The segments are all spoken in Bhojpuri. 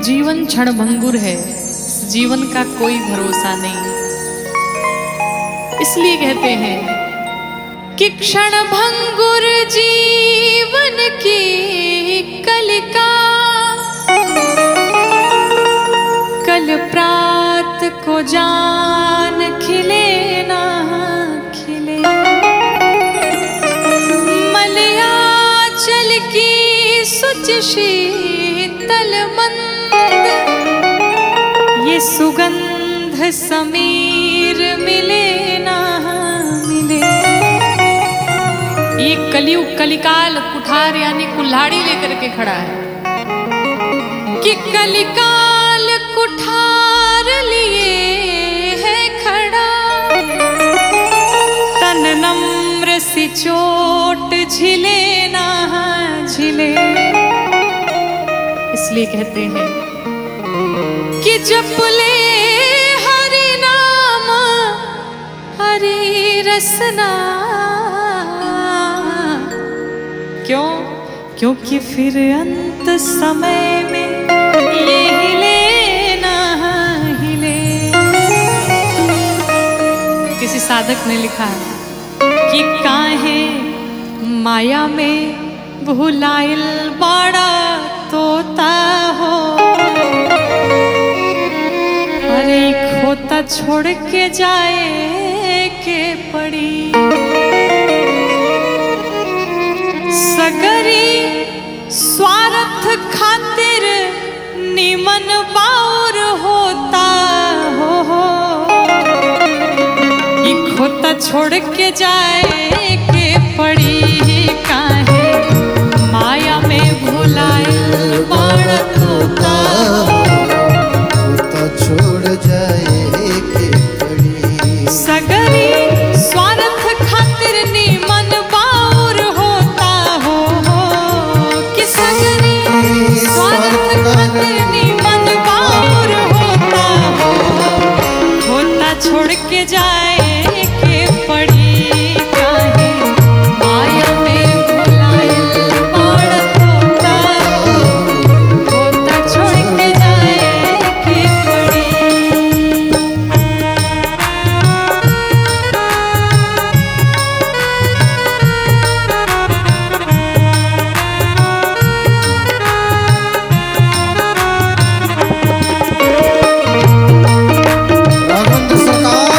जीवन क्षणभंगुर है, जीवन का कोई भरोसा नहीं। इसलिए कहते हैं कि क्षणभंगुर जीवन की कलिका, कल प्रात को जान खिले ना खिले। मलयाचल की सुच शीतल मंद, ये सुगंध समीर मिले ना मिले। ये कलियुग कलिकाल कुठार यानी कुल्हाड़ी लेकर के खड़ा है कि कलिकाल कुठार लिए है खड़ा। तन नम्र सी चोट झिले ना झिले। इसलिए कहते हैं कि जप ले हरि नाम हरि रसना। क्यों? क्योंकि फिर अंत समय में ये हिले ना हिले। किसी साधक ने लिखा कि काहे माया में भुलाइल बाड़ा तोता हो। अरे खोता छोड़ के जाए के पड़ी। सगरी स्वार्थ खातिर निमन बाउर होता हो। ये खोता छोड़ के जाए के पड़ी। काहे माया में भुलाइल बाड़ा तोता हो। खोता छोड़ जाए के पड़ी। सगरी स्वार्थ खातिर निमन बाउर होता हो। कि सगरी स्वार्थ खातिर निमन बाउर होता हो। खोता छोड़ के जाए के पड़ी। काहे माया में भुलाइल बाड़ा तोता हो। खोता छोड़ के जाए के पड़ी। राघवेंद्र सरकार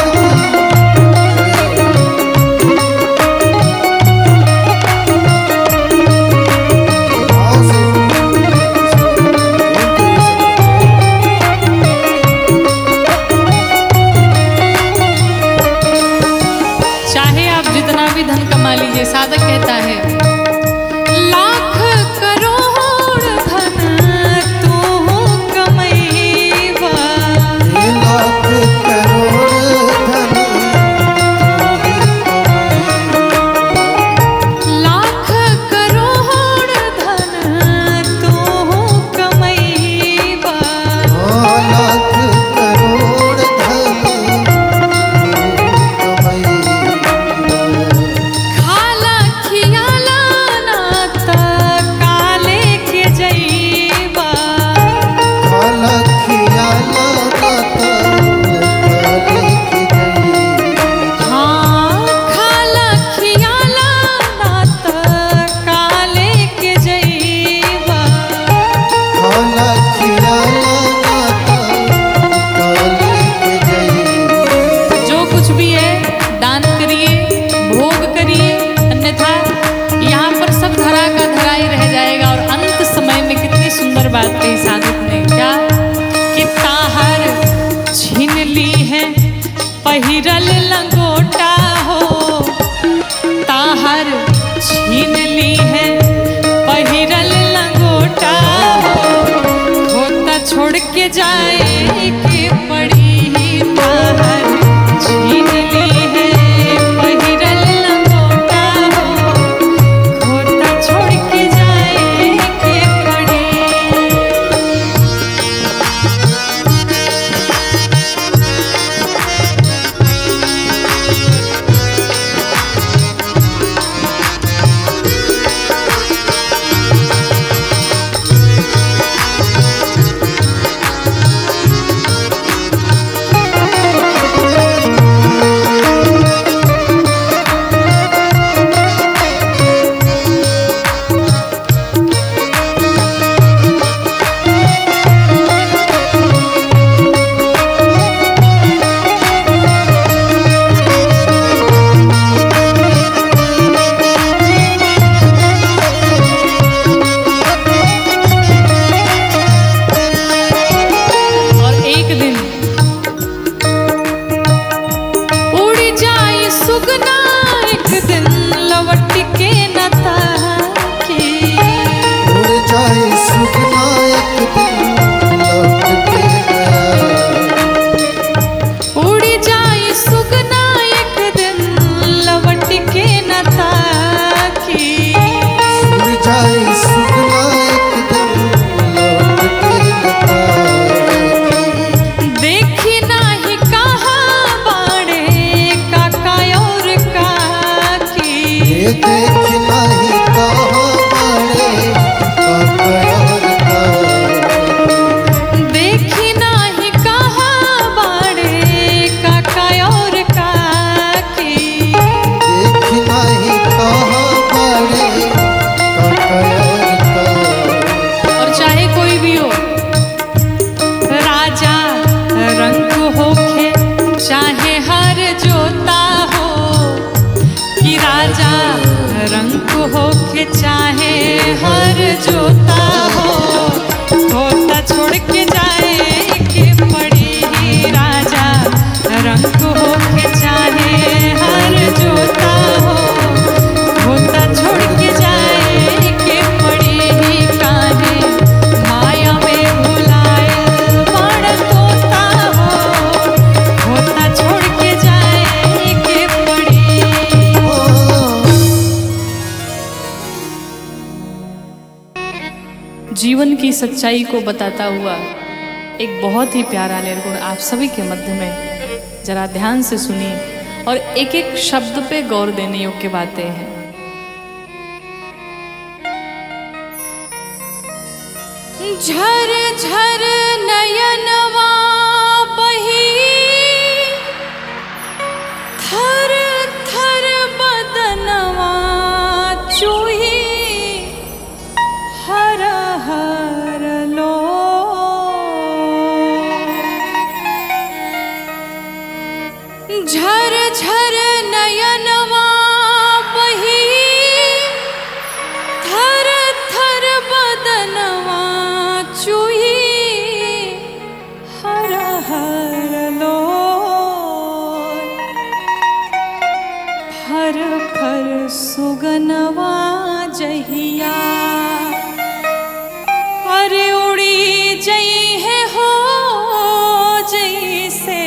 की भाव से चाहे आप जितना भी धन कमा लीजिए, साधक कहता है लाख करोड़ धन तू कमैबा। लाख करोड़ धन लाख करोड़ धन तू कमैबा। लाख करोड़ धन खाला खियाला ना त काले के जइबा। खाला खियाला नाता काले के जई। हाँ खाला खियाला ना त काले के जइबा। खाला खियाला नाता काले के जई। जो कुछ भी है दान करिए, भोग करिए, अन्यथा यहाँ पर सब धरा का धरा ही रह जाएगा। और अंत समय में कितनी सुंदर बात कही साधक ने, क्या कि ताहर छीन ली है पहिरल लंगोटा हो। ताहर छीन ली है पहिरल लंगोटा हो। खोता छोड़ के जाए के पड़ी। ताहर छीन ली है पहिरल लंगोटा हो। खोता छोड़ के जाए के पड़ी। देख नहीं कहाँ बड़े और का देखी नाही कहाँ बाड़े काका और काकी। देख नहीं कहाँ बड़े और का और चाहे कोई भी हो, राजा रंग होखे चाहे हर जोता हो, कि राजा रंग होखे चाहे हर जोता हो, होता छोड़ के जाए के पड़ी ही। राजा रंग होखे चाहे हर जोता हो, होता छोड़ के जाए के पड़ी ही। काहे माया में भुलाए बड़ तोता हो, होता छोड़ के जाए के पड़ी। जीवन की सच्चाई को बताता हुआ एक बहुत ही प्यारा निर्गुण आप सभी के मध्य में जरा ध्यान से सुनिए और एक एक शब्द पे गौर देने योग्य बातें हैं। झर झर नयनवा बही, थर थर बदनवा चूही, हर हर लो। झर झर नयनवा बही, थर थर बदनवा चूही, हर हर लो। फर फर सुगनवा जहिया, अरे उड़ी जई है हो जैसे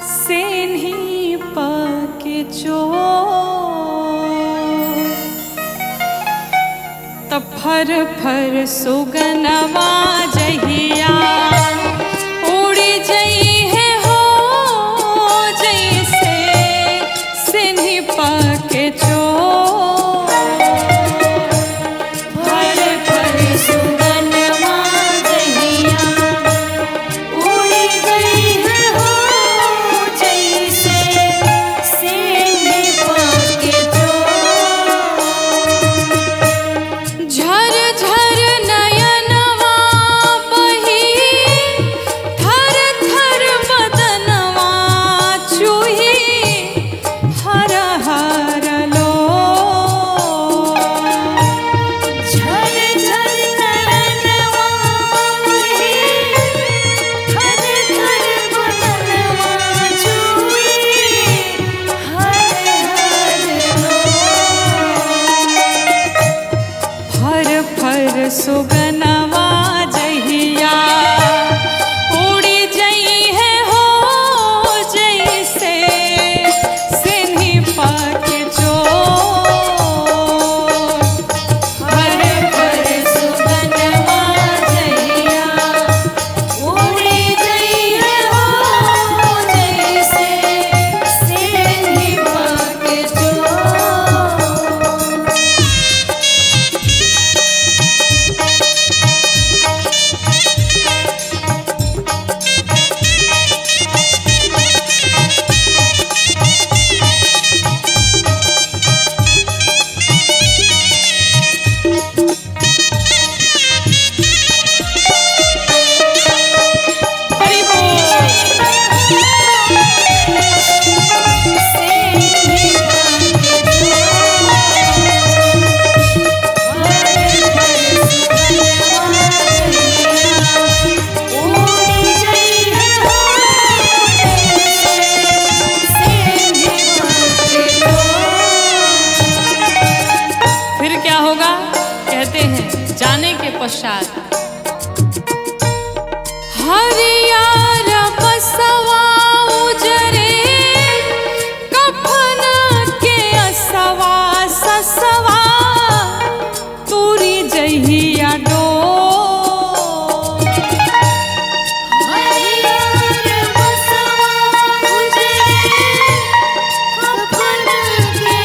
सेन्ही पाके चोर। तब फर फर सुगनवा जहिया, उड़ी जई है हो जैसे सेन्ही पाके चोर। सुगनवा जहिया, उड़ी जई है हो जैसे सेन्ही पाके चोर। फर फर सुगनवा जहिया, उड़ी जई है हो जैसे सेन्ही पाके चोर। पश्चात हरियार बसवा उजरे कफन के असवा ससवा तुरी जहिया डो हरियार बसवा उजरे कफन के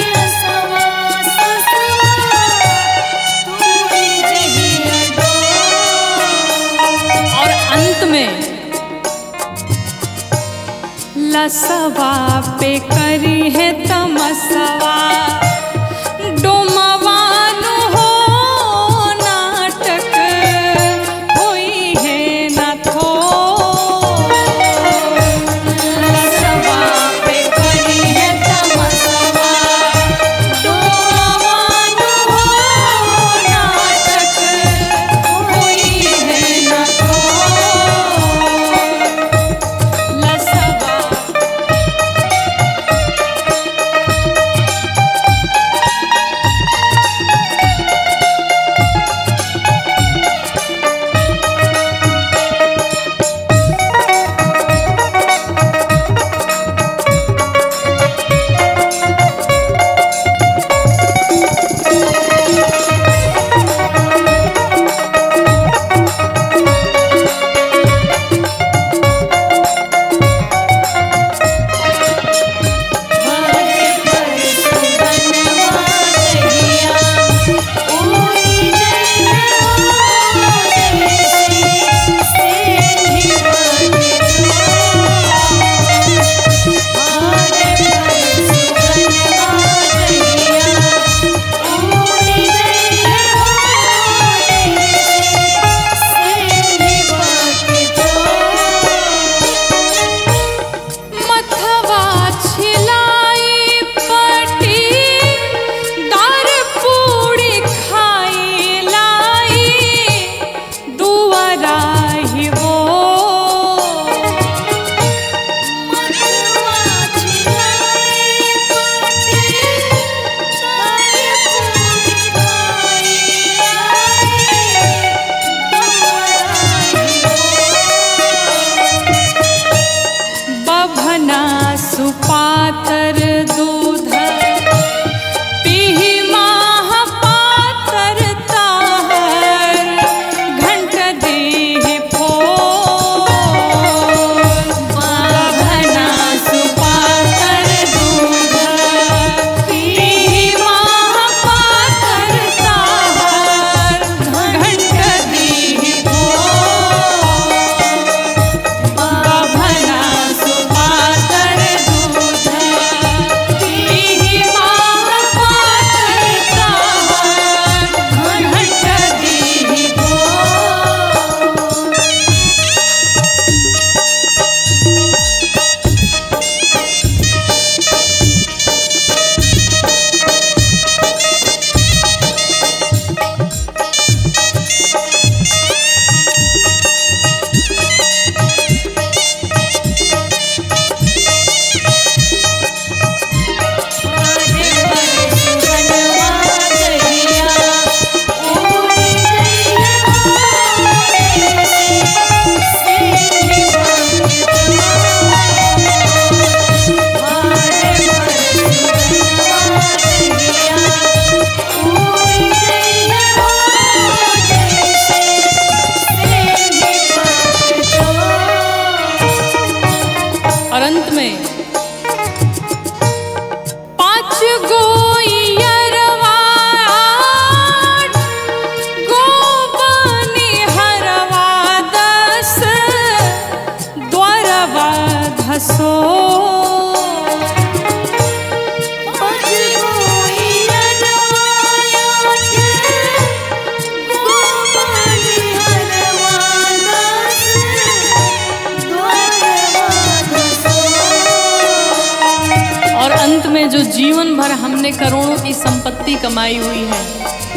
में जो जीवन भर हमने करोड़ों की संपत्ति कमाई हुई है,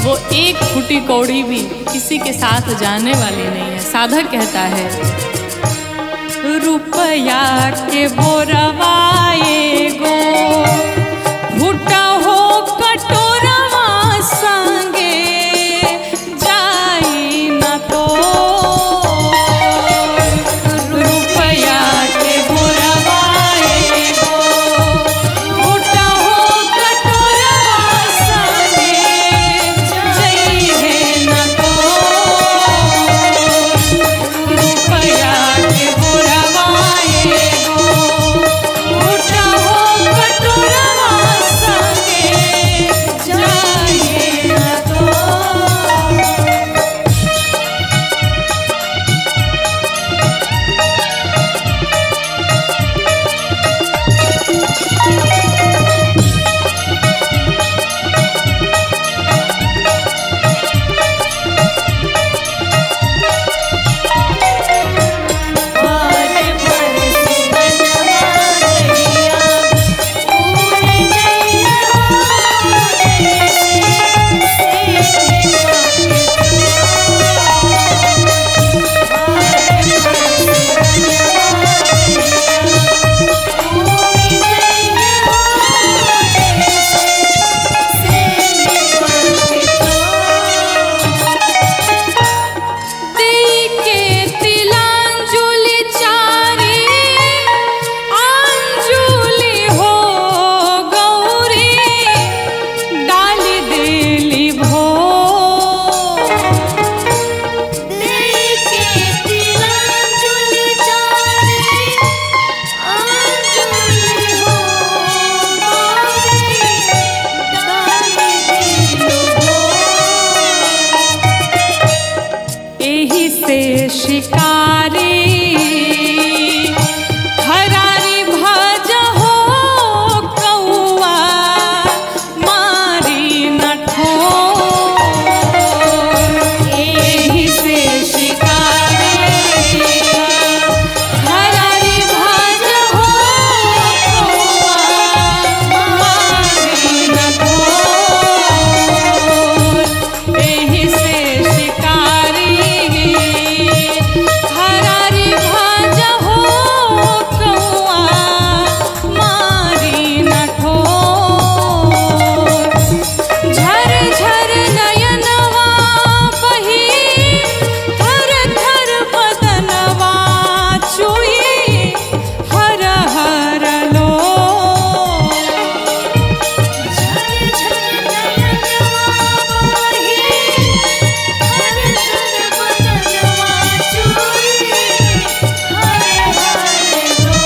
वो एक फूटी कौड़ी भी किसी के साथ जाने वाली नहीं है। साधक कहता है, रुपया के बोरवाए गो फूटा हो कटोरवा संगे जाई न तो। रुपया के बोरवाए गो फूटा हो कटोरवा संगे जाई है न तो। रुपया के बोरवाए गो फूटा हो कटोरवा संगे जाई न तो। एही से शिकारी हरारी भज हो कौआ मारी न ठोर। एही से शिकारी हरारी भज हो कौआ मारी न ठोर। एही से शिकारी हरारी भाज हो कौआ मारी न ठोर। झर झर नयनवा बही थर थर बदनवा चुई हर हर लो। झर झर नयनवा बही थर थर बदनवा चुई हर हर लो।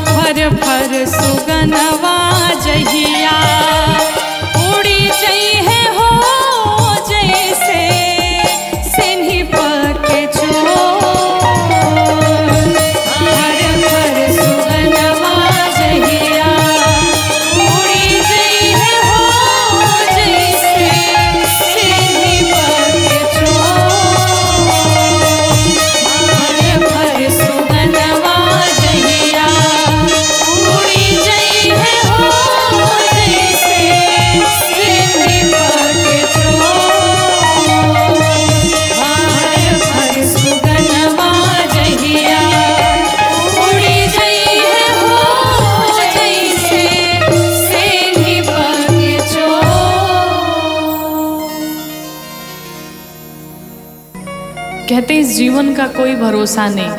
फर फर सुगनवा जहिया उड़ी जई है हो जैसे सिन्ही पके चोर। फर फर सुगनवा जहिया उड़ी जई है हो जैसे सिन्ही पके चोर। फर फर सुगनवा जहिया उड़ी जई है हो जैसे सिन्ही पके चोर। फर फर सुगनवा जहिया उड़ी जई है हो जैसे सिन्ही पके चोर। कहते इस जीवन का कोई भरोसा नहीं।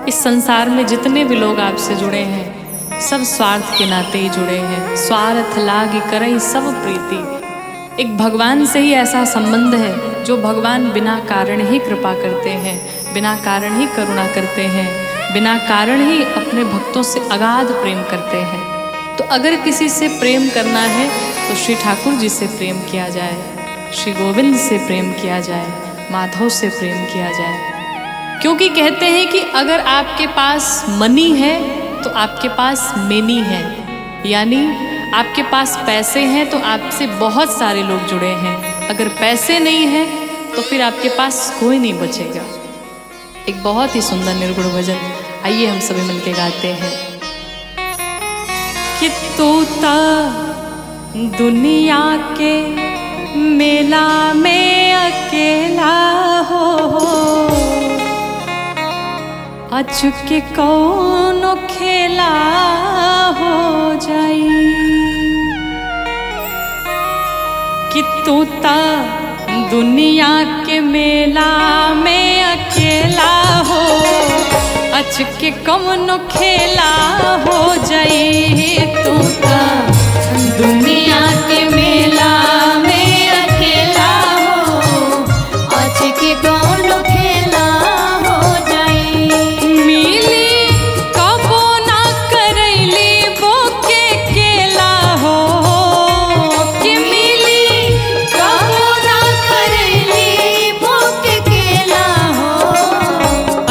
इस संसार में जितने भी लोग आपसे जुड़े हैं, सब स्वार्थ के नाते ही जुड़े हैं। स्वार्थ लाग करई सब प्रीति। एक भगवान से ही ऐसा संबंध है जो भगवान बिना कारण ही कृपा करते हैं, बिना कारण ही करुणा करते हैं, बिना कारण ही अपने भक्तों से अगाध प्रेम करते हैं। तो अगर किसी से प्रेम करना है तो श्री ठाकुर जी से प्रेम किया जाए, श्री गोविंद से प्रेम किया जाए, माधव से प्रेम किया जाए। क्योंकि कहते हैं कि अगर आपके पास मनी है तो आपके पास मेनी है, यानी आपके पास पैसे हैं तो आपसे बहुत सारे लोग जुड़े हैं। अगर पैसे नहीं हैं तो फिर आपके पास कोई नहीं बचेगा। एक बहुत ही सुंदर निर्गुण भजन, आइए हम सभी मिलके गाते हैं। कि तोता दुनिया के मेला में अकेला हो अचुके कौनो खेला हो जाई कि तोता दुनिया के मेला में अकेला हो अचके कौनो खेला हो जाई तोता दुनिया के मेला में अकेला हो अचके कौनो खेला हो जाई मिली कबो ना करैली बोके केला हो कि मिली कबो ना करैली बोके केला हो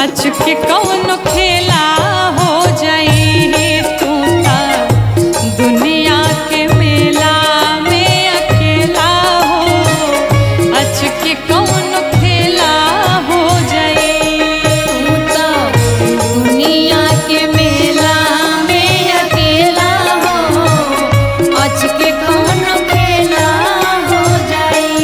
अचके कौनो खेला हो जाई तोता दुनिया के मेला में अकेला हो अचके कौनो खेला हो जाई तोता दुनिया के मेला में अकेला हो अचके कौनो खेला हो जाई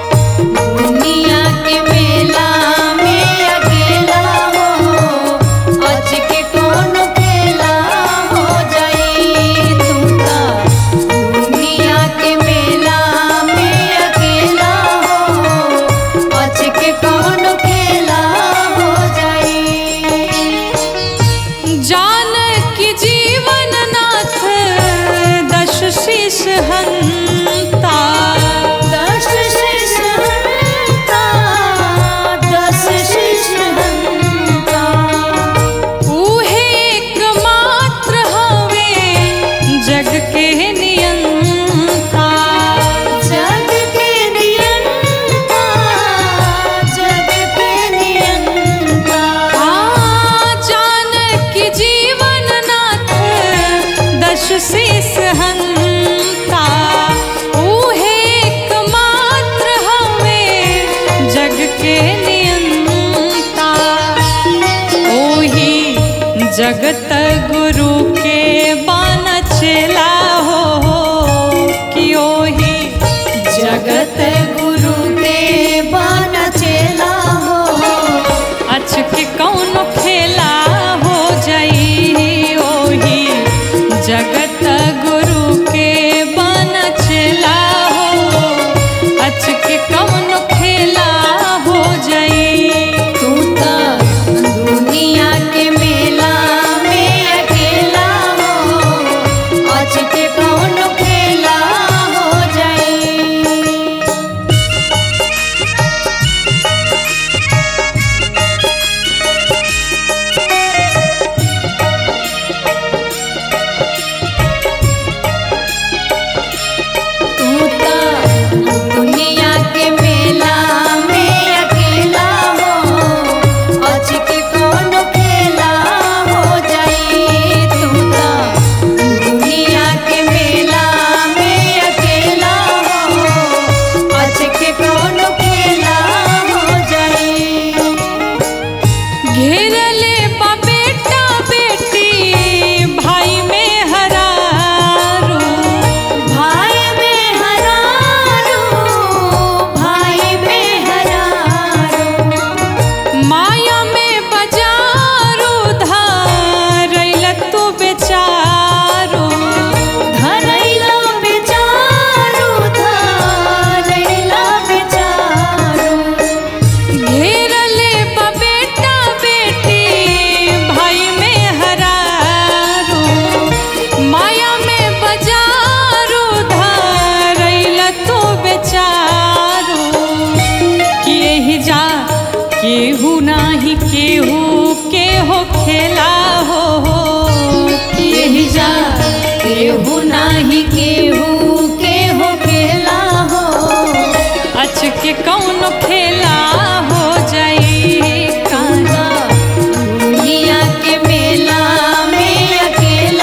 दुनिया के मेला में अकेला हो अचके कौनो खेला हो जाई तोता दुनिया के मेला में अकेला हो अचके कौनो खेला हो जाई जान की जीवन नाथ दश शीश हंता दश शीश हंता दश शीश हंता ऊहे एकमात्र हवे जग के नियंता जग के नियंता जग के नियंता जान की जीवन नाथ दश शीश हंता ऊहे एकमात्र हवे जग के नियंता ओही जगत गुरु के बान चेला हो कि ओही जगत गुरु के बान चेला हो अचके कौनो खेला हो जाई ओही जगत गुरु के बान चेला हो अचके कौनो खेला हो जाई तोता दुनिया के मेला में अकेला हो अचके कौनो खेला हो जाई तोता दुनिया के मेला में अकेला हो अचके कौनो खेला हो जाई तोता दुनिया के मेला में अकेला हो अचके कौनो खेला हो जाई घेरले बा बेटा बेटी भाई में हरारू भाई में हरारू भाई में हरारू माया में बजारू धरैला तू बेचारू धरैला बेचारू धरैला बेचारू घेरले बा बेटा बेटी भाई में हरारू माया में बजारू धरैला तू बेचारू कि यही जा केहू नाही केहू के हो खेला हो कि यही जा केहू नाही केहू के हो खेला हो अचके कौनो खेला हो जाई कांदा दुनिया के मेला में अकेला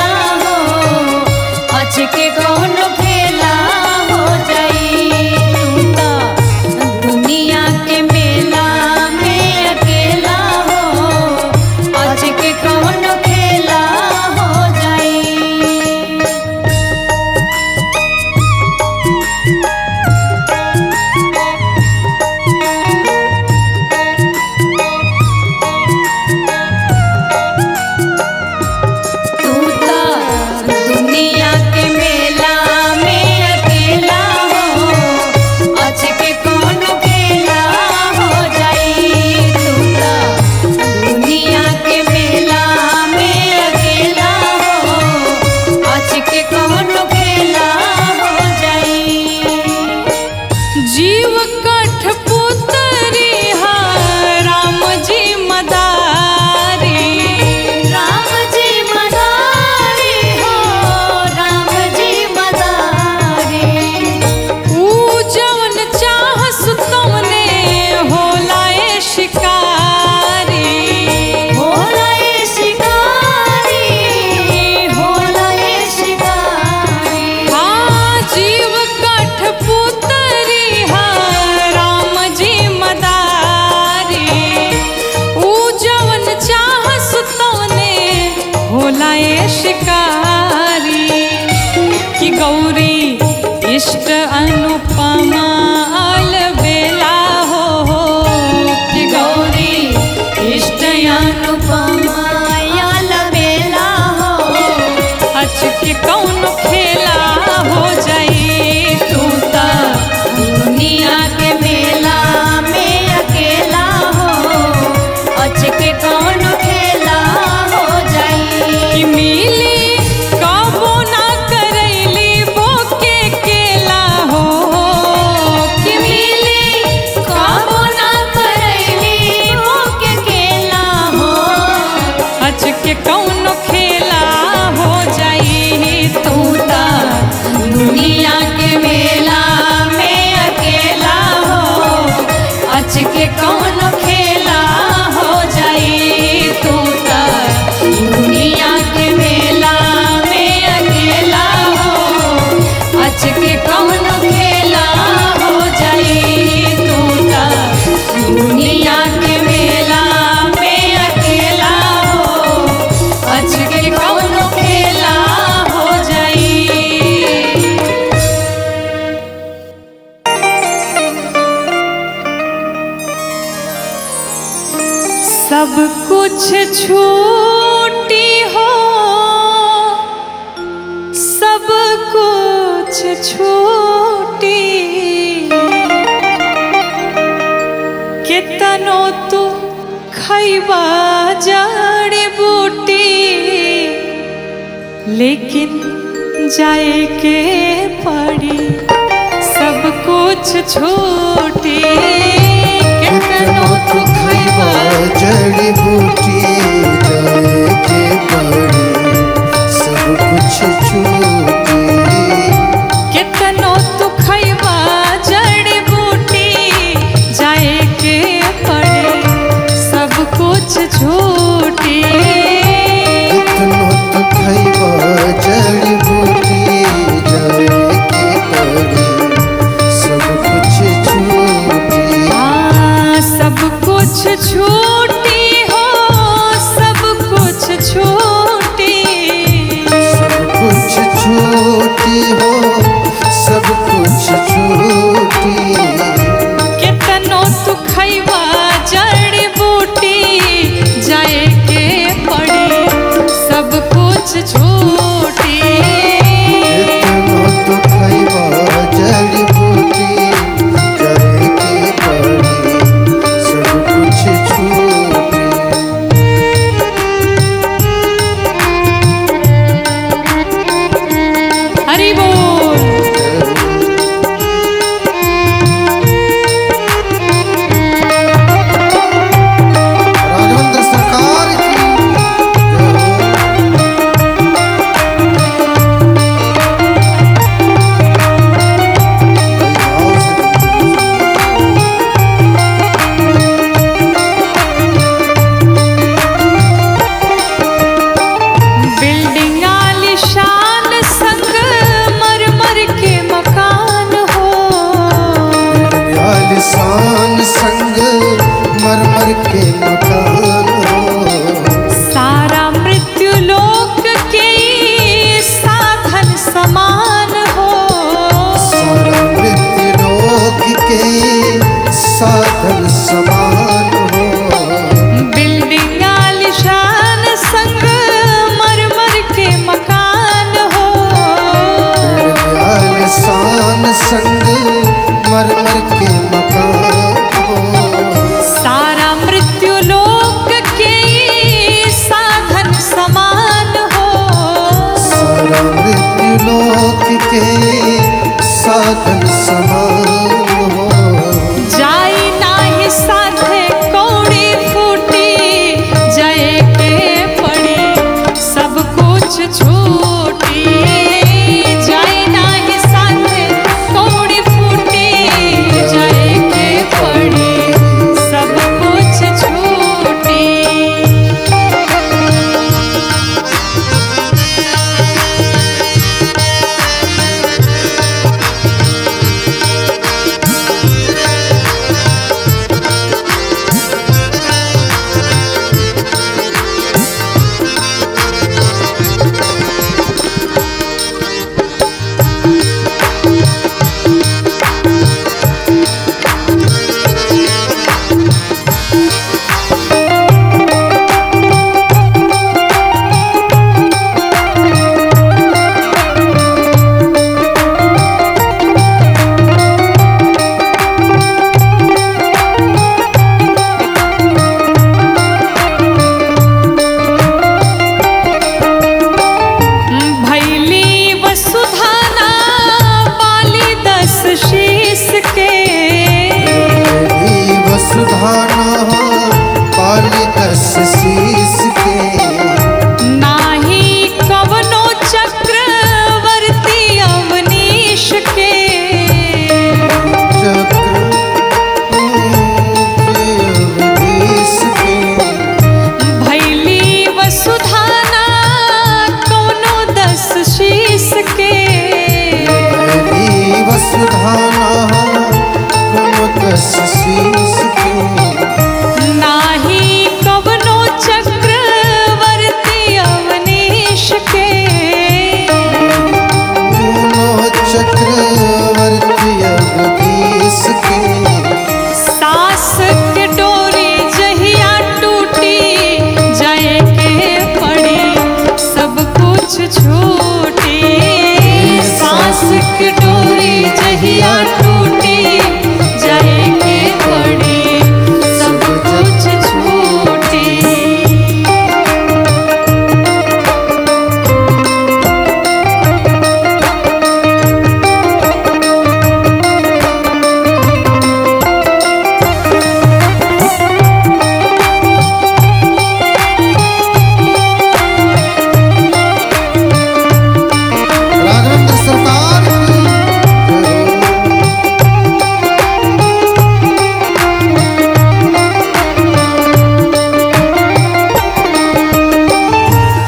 गौरी इष्ट अनुपमा अलबेला हो कि गौरी इष्ट अनुपमा अलबेला हो अच के कौन खेला हो जाई तू ता दुनिया के मेला में अकेला हो अच के कौन खेला हो जाई कि मिली कबो ना करैली बोके केला हो कि मिली कबो ना करैली बोके केला हो अच के कौन खेला हो जाई तू ता दुनिया के मेला में अकेला हो अच के कौन खेला हो जाई तू ता दुनिया के मेला में अकेला हो अच के कौन खेला हो जाई तू ता दुनिया के मेला में अकेला हो अच के कौन खेला हो जाई। सब कुछ छूटी हो सब कुछ छूटी कितनो तू खैबा जड़ी बूटी लेकिन जाए के पड़ी सब कुछ छूटी कितनो तू खैबा जड़ी बूटी जाए के पड़ी सब कुछ छूटी कितनो तू खैबा जड़ी बूटी जाए के पड़ी सब कुछ छूटी कितनो तू खैबा जड़ी बूटी जाए के पड़ी सब कुछ छूटी सब कुछ छूटी हो सब कुछ छूटी सब कुछ छूटी हो सब कुछ छूटी कितनो तू खैबा जड़ी बूटी जाए के पड़ी सब कुछ छूटी कितनो तू खैबा जड़ी बूटी जाए के पड़ी सब कुछ छूटी हरि बोल। राघवेंद्र सरकार की बिल्डिंग आलीशान संग मरमर के मकान हो आलिशान संग मरमर के मकान हो सारा मृत्यु लोक के साधन समान हो सारा मृत्यु लोक के साधन समान हो बिल्डिंग आलीशान संग मरमर के मकान हो आलिशान संग मरमर के मकान हो सारा मृत्यु लोक के साधन समान हो सारा मृत्यु लोक के साधन समान हो जाई नाही साथे कौड़ी फूटी जाए के पड़ी सब कुछ छूटी जाई नाही साथे कौड़ी फूटी जाए के पड़ी सब कुछ छूटी बस शीश के। नाही कवनो चक्रवर्ती अवनीश के, दोनों चक्रवर्ती अवनीश के। सास के डोरी जहिया टूटी जाए के पड़ी सब कुछ छूटी। सास के डोरी जहिया टूटी जाए के पड़ी सब कुछ छूटी। राघवेंद्र सरकार की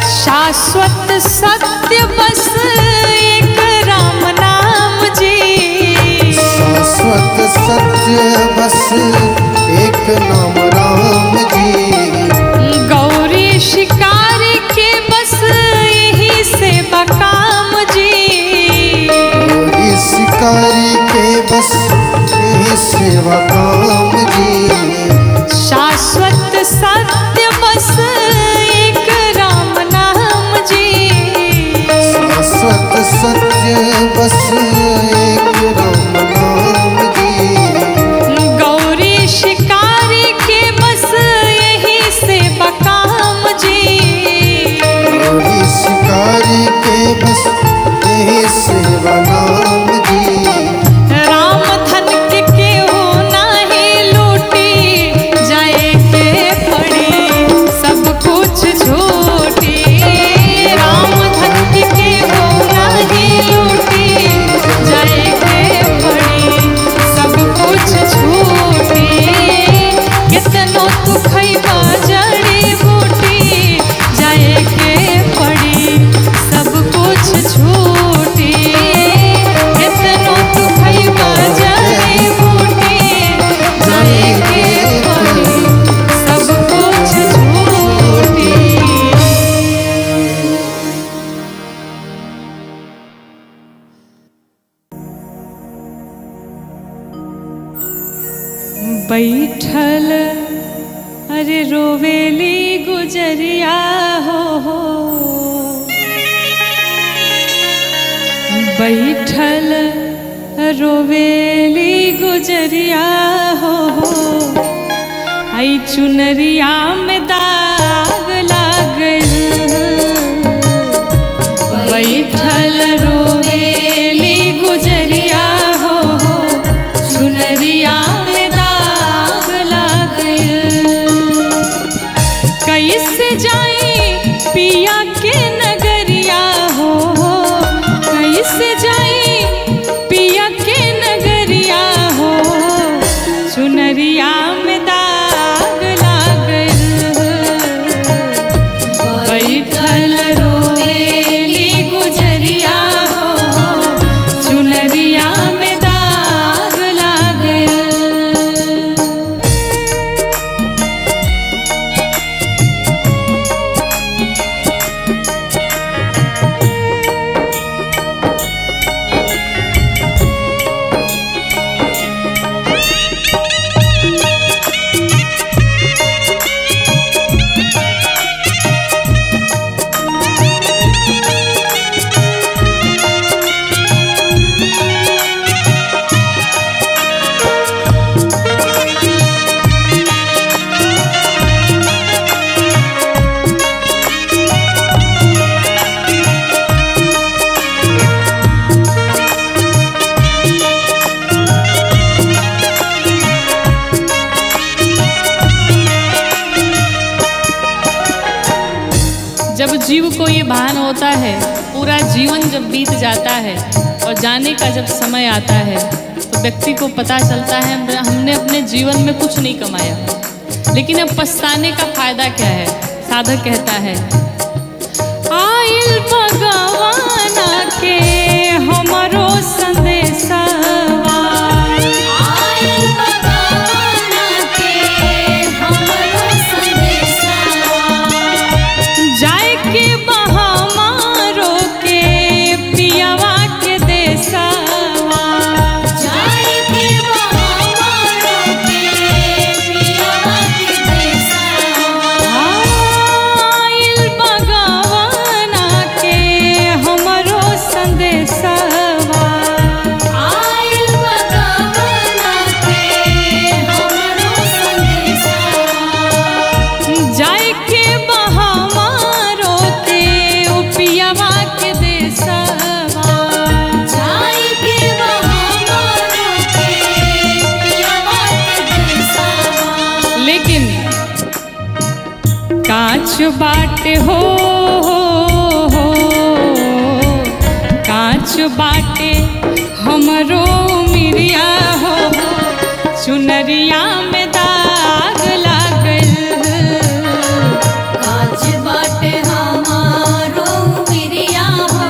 शाश्वत सत्य बस एक राम नाम जी। शाश्वत सत्य बस एक नाम राम जी। गौरी शिकारी के बस यही से बकाम जी। गौरी शिकारी के बस यही सेवा काम जी। शाश्वत सत्य बस एक राम नाम जी। शाश्वत सत्य बस एक राम नाम जी। गौरी शिकारी के बस यही से बकाम जी। गौरी शिकारी के बस यही सेवा नाम जी। राम धन के केहू नाही लूटी जाए के पड़ी सब कुछ छूटी। राम धन के केहू नाही लूटी जाए के पड़ी सब कुछ छूटी। कितनो तू खइबा जड़ी बूटी जाए के पड़ी सब कुछ छूटी। कितनो तू खइबा जड़ी बूटी जाए के पड़ी सब कुछ छूटी। बैठल अरे रोवेली गुजरिया हो। बैठल रोवेली गुजरिया हो। आई चुनरिया में दाग लागल। बैठल रोवेली गुजरिया हो। चुनरिया में दाग लागल। कैसे जाई पिया के नगरिया हो। कैसे जाई पिया के नगरिया हो। चुनरिया में दाग लागल। बैठल रोवेली गुजरिया हो। चुनरिया में दाग लागल। जब जीव को ये भान होता है, पूरा जीवन जब बीत जाता है और जाने का जब समय आता है, तो व्यक्ति को पता चलता है हमने अपने जीवन में कुछ नहीं कमाया। लेकिन अब पछताने का फायदा क्या है? साधक कहता है, आइल भगवाना के हमरो संदेशवा, आइल भगवाना बाटे हो, कांच बाटे हमरो मिरिया हो, चुनरिया में दाग लागल। कांच बाटे हमारो मिरिया हो,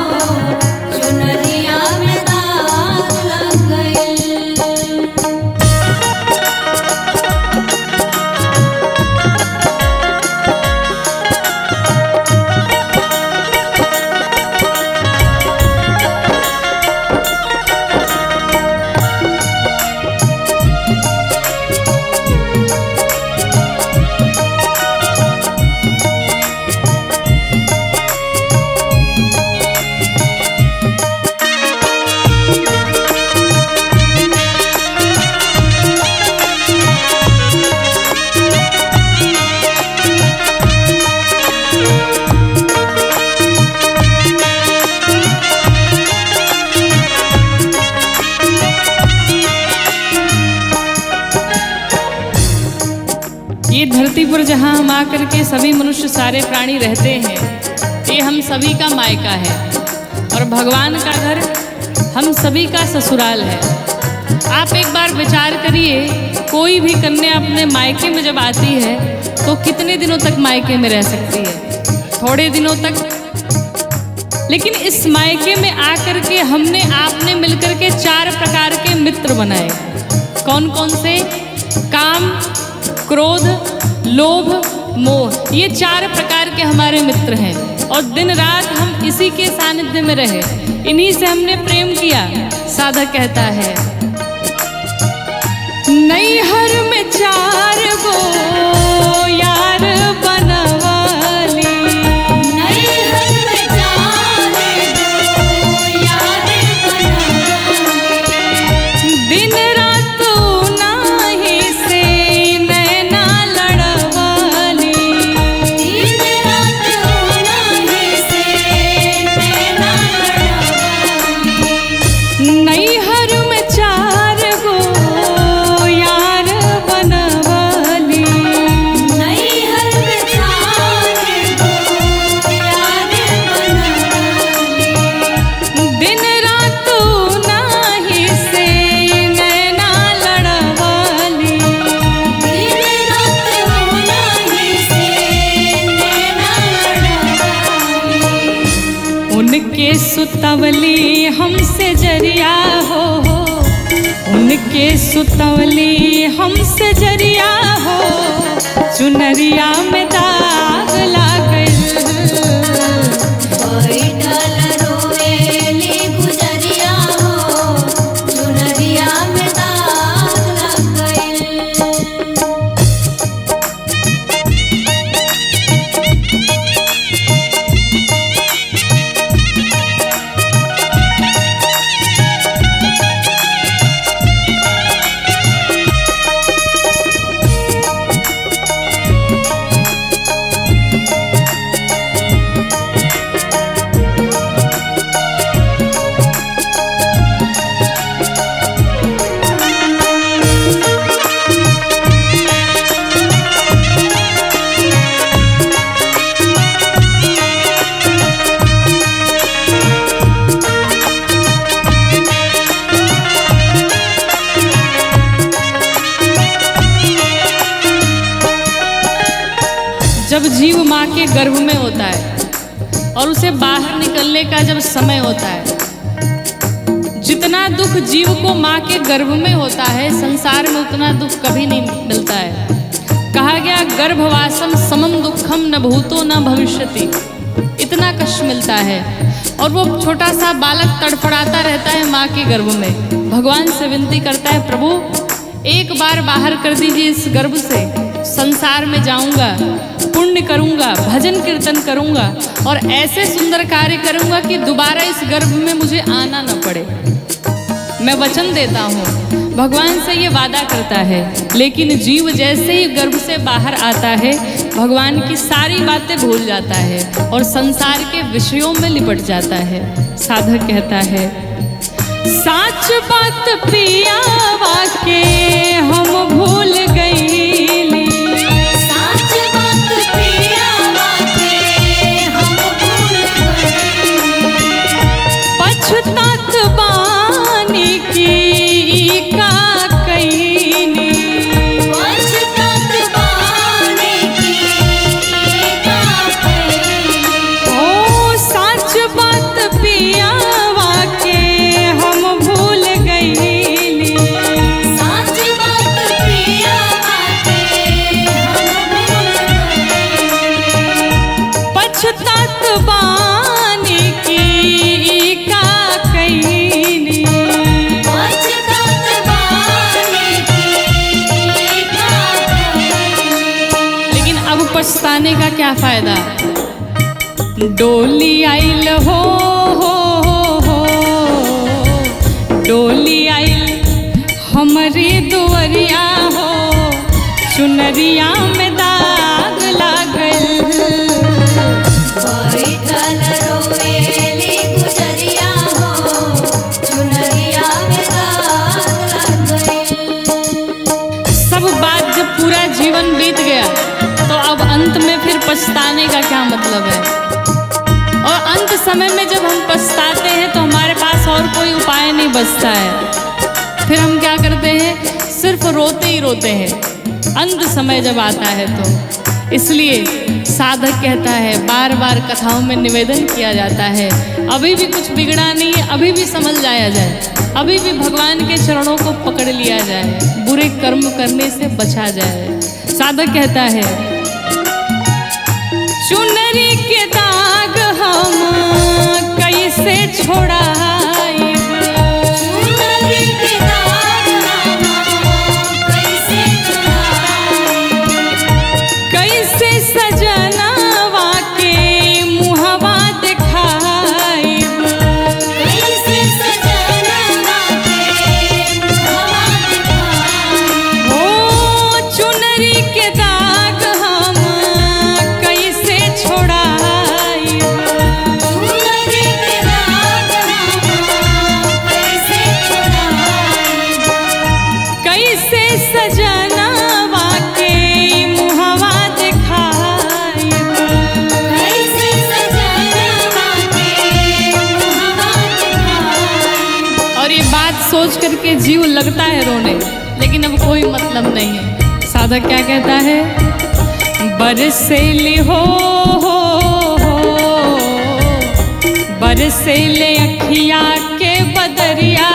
चुनरिया में दाग लग गइल। ये धरती पर जहाँ हम आकर के सभी मनुष्य सारे प्राणी रहते हैं, ये हम सभी का मायका है और भगवान का घर हम सभी का ससुराल है। आप एक बार विचार करिए, कोई भी कन्या अपने मायके में जब आती है तो कितने दिनों तक मायके में रह सकती है? थोड़े दिनों तक। लेकिन इस मायके में आकर के हमने आपने मिलकर के 4 प्रकार के मित्र बनाए। कौन कौन से? काम, क्रोध, लोभ, मोह, ये 4 प्रकार के हमारे मित्र हैं और दिन रात हम इसी के सानिध्य में रहे, इन्हीं से हमने प्रेम किया। साधक कहता है, नैहर में 4 गो यार बनवाली, नैहर में 4 गो यार बनवाली। दिन रात उन्हीं से नैना लड़वाली, दिन रात उन्हीं से नैना लड़वाली। नैहर में 4 गो यार बनवाली, नैहर में 4 गो यार बनवाली। दिन रात उन्हीं से नैना लड़वाली। दिन रात उन्हीं से नैना लड़वाली। उनके सुतवली हमसे जरिया हो, उनके सुतवली हमसे जरिया हो, चुनरिया में दाग लागल। बैठल रोएली गुजरिया हो, चुनरिया में दाग लग गइल। जब जीव माँ के गर्भ में होता है और उसे बाहर निकलने का जब समय होता है, जितना दुख जीव को माँ के गर्भ में होता है, संसार में उतना दुख कभी नहीं मिलता है। कहा गया, गर्भवासम समम दुखम न भूतो न भविष्यति। इतना कष्ट मिलता है और वो छोटा सा बालक तड़फड़ाता रहता है माँ के गर्भ में। भगवान से विनती करता है, प्रभु एक बार बाहर कर दीजिए इस गर्भ से, संसार में जाऊंगा, पुण्य करूंगा, भजन कीर्तन करूंगा और ऐसे सुंदर कार्य करूंगा कि दोबारा इस गर्भ में मुझे आना न पड़े। मैं वचन देता हूँ। भगवान से ये वादा करता है, लेकिन जीव जैसे ही गर्भ से बाहर आता है, भगवान की सारी बातें भूल जाता है और संसार के विषयों में लिपट जाता है। साधक कहता है, साच बात पिया वाके हम भूल गईली, साच बात पिया वाके क्या फायदा। डोली आइल हो डोली आइल हमारी दुवरिया हो, चुनरिया में दाग लागल। बैठल रोवेली गुजरिया हो, चुनरिया में दाग लग गइल। सब बात जब पूरा जीवन बीत गया तो अब अंत में फिर पछताने का क्या मतलब है। और अंत समय में जब हम पछताते हैं तो हमारे पास और कोई उपाय नहीं बचता है। फिर हम क्या करते हैं, सिर्फ रोते ही रोते हैं अंत समय जब आता है तो। इसलिए साधक कहता है, बार बार कथाओं में निवेदन किया जाता है, अभी भी कुछ बिगड़ा नहीं है, अभी भी समझ जाया जाए, अभी भी भगवान के चरणों को पकड़ लिया जाए, बुरे कर्म करने से बचा जाए। साधक कहता है, चुनरी के दाग हम कैसे छोड़ाइब, चुनरी के दाग हम कैसे छुड़ाइब, कैसे सजनवा के मुहवा दिखाइब, कैसे सजनवा के मुहवा दिखाइब। ओ चुनरी के दाग हम कैसे छोड़ाइब, चुनरी के दाग हम कैसे छुड़ाइब, कैसे सजनवा के मुहवा दिखाइब। कैसे सजनवा के मुहवा दिखाइब। और ये बात सोच करके जीव लगता है रोने, लेकिन अब कोई मतलब नहीं है। साधक क्या कहता है, बरसेली हो बरसेले अखिया के बदरिया